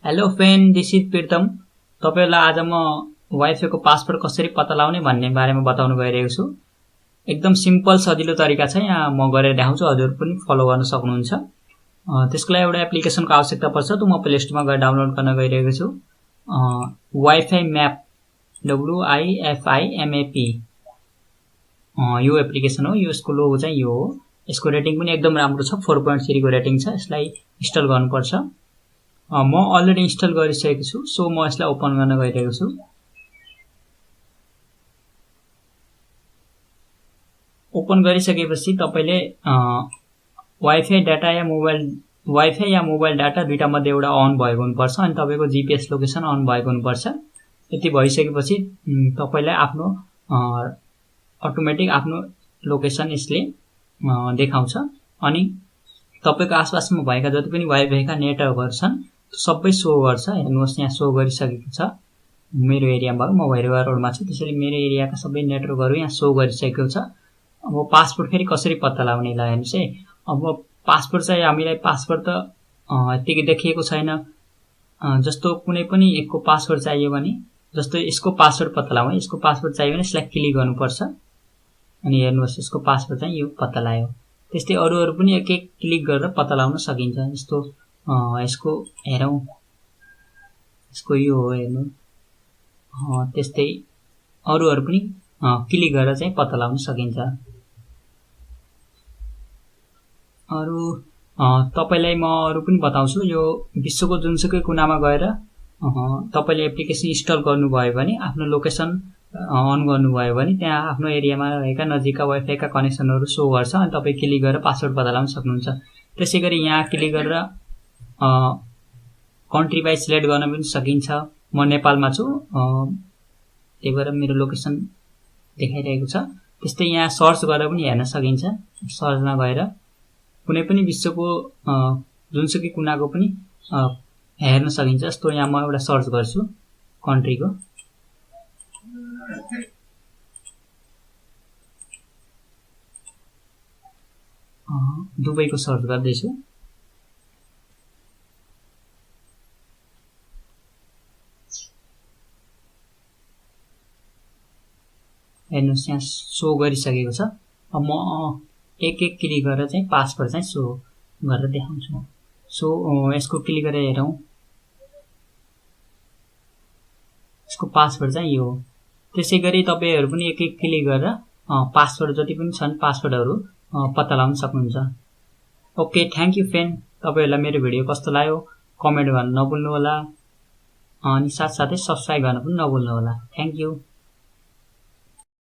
Hello friend, this is प्रीतम। तपाईहरुलाई आज म वाइफाई को पासवर्ड कसरी पत्ता लगाउने भन्ने बारेमा बताउन गइरहेको छु। एकदम सिम्पल सजिलो तरिका छ, यहाँ म गरेर देखाउँछु, हजुर पनि फलो गर्न सक्नुहुन्छ। त्यसको लागि एउटा एप्लिकेसनको आवश्यकता पर्छ, त म प्ले स्टोरमा गएर डाउनलोड गर्न गइरहेको छु। वाइफाई म्याप WIFIMAP यो एप्लिकेसन हो। यसको लोगो चाहिँ यो हो। यसको रेटिङ पनि एकदम राम्रो छ, 4.3 को रेटिङ छ। यसलाई इन्स्टल गर्नुपर्छ। म अलरेडी इन्स्टल गरिसकेको छु, सो म यसलाई ओपन गर्न गइरहेको छु। ओपन गरिसकेपछि तपाईले वाइफाई या मोबाइल डाटा दुईटा मध्ये एउटा अन भएको हुनुपर्छ अनि तपाईको जीपीएस लोकेसन अन भएको हुनुपर्छ। यति भइसकेपछि तपाईलाई आफ्नो अटोमेटिक आफ्नो लोकेसन यसले देखाउँछ अनि तपाईको आसपासमा भएका जति पनि वाइफाई का नेटवर्कहरु छन् सबै शो गर्छ। हेर्नुहोस्, यहाँ शो गरिसकेको छ। मेरो एरियामा म भैरवा रोडमा छु, त्यसैले मेरो एरियाका सबै नेटवर्कहरु यहाँ शो गरिसकेको छ। अब पासवर्ड फेरि कसरी पत्ता लगाउने ल हेर्नुस् है। अब पासवर्ड चाहिँ हामीलाई पासवर्ड त यतिकै देखिएको छैन। जस्तो कुनै पनि एकको पासवर्ड चाहियो भने, जस्तो यसको पासवर्ड पत्ता लगाउँ, यसको पासवर्ड चाहियो भने यसलाई क्लिक गर्नुपर्छ अनि हेर्नुहोस् यसको पासवर्ड चाहिँ यो पत्ता लाग्यो। त्यस्तै अरू पनि एक एक क्लिक गरेर पत्ता लगाउन सकिन्छ। जस्तो यसको हेरौं, यसको यो हो हेर्नु। त्यस्तै अरूहरु पनि क्लिक गरेर चाहिँ पत्ता लगाउन सकिन्छ। अरु तपाईलाई म अरु पनि बताउँछु। यो विश्वको जुनसुकै कुनामा गएर तपाईले एप्लिकेसन इन्स्टल गर्नुभयो भने, आफ्नो लोकेसन अन गर्नुभयो भने त्यहाँ आफ्नो एरियामा रहेका नजिकका वाइफाई का कनेक्सनहरु शो गर्छ अनि तपाई क्लिक गरेर पासवर्ड पत्ता लगाउन सक्नुहुन्छ। त्यसैगरी यहाँ क्लिक गरेर कन्ट्री वाइज सिलेक्ट गर्न पनि सकिन्छ। म नेपालमा छु, त्यही भएर मेरो लोकेसन देखाइरहेको छ। त्यस्तै यहाँ सर्च गरेर पनि हेर्न सकिन्छ। सर्चमा गएर कुनै पनि विश्वको जुनसुकै कुनाको पनि हेर्न सकिन्छ। जस्तो यहाँ म एउटा सर्च गर्छु कन्ट्रीको। दुबईको सर्च गर्दैछु। हेर्नुस्, यहाँ शो गरिसकेको छ। अब म एक एक क्लिक गरेर चाहिँ पासवर्ड चाहिँ शो गरेर देखाउँछु। सो यसको क्लिक गरेर हेरौं, यसको पासवर्ड चाहिँ यो हो। त्यसैगरी तपाईहरु पनि एक एक क्लिक गरेर पासवर्ड जति पनि छन् पासवर्डहरु पत्ता लगाउन सक्नुहुन्छ। Okay, thank you friend. तपाईहरुलाई मेरो भिडियो कस्तो लाग्यो कमेन्ट गर्न नभुल्नु होला अनि साथसाथै सब्स्क्राइब गर्न पनि नभुल्नु होला। Thank you.